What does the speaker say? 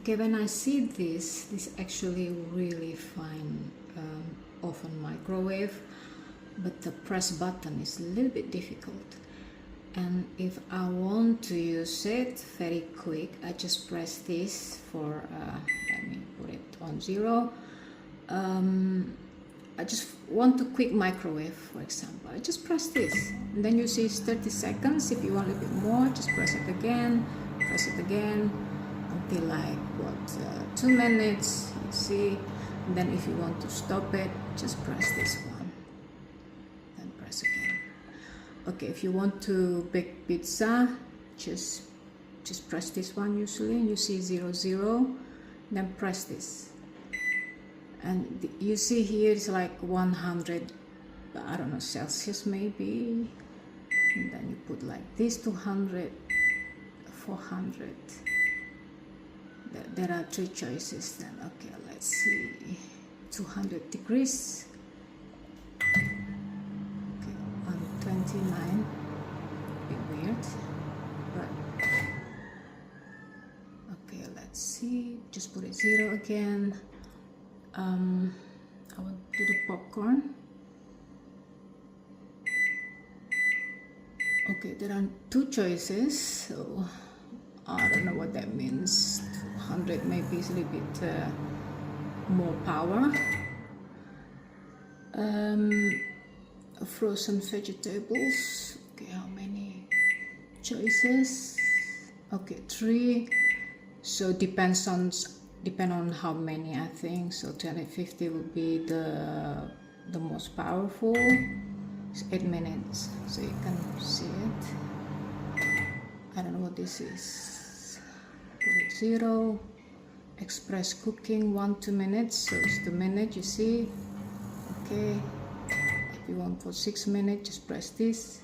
Okay, when I see this actually really fine oven microwave, but the press button is a little bit difficult. And if I want to use it very quick, I just press this for, let me put it on 0. I just want to quick microwave, for example. I just press this, and then you see it's 30 seconds. If you want a little bit more, just press it again, until like, 2 minutes, you see. And then if you want to stop it, just press this one, then press again. Okay, if you want to bake pizza, just press this one usually, and you see 0, 0, then press this. And you see here it's like 100, I don't know, Celsius maybe. And then you put like this, 200, 400. There are 3 choices then. Okay, let's see. 200 degrees. Okay, on 29. A bit weird, but okay, let's see. Just put it 0 again. I will do the popcorn. Okay, there are 2 choices, so I don't know what that means. 200 maybe is a little bit more power. Frozen vegetables. Okay, how many choices? Okay, 3. So depend on how many, I think. So 250 will be the most powerful. It's 8 minutes, so you can see it. I don't know what this is. Put it 0. Express cooking 1-2 minutes, so it's 2 minutes, you see. Okay, if you want for 6 minutes, just press this.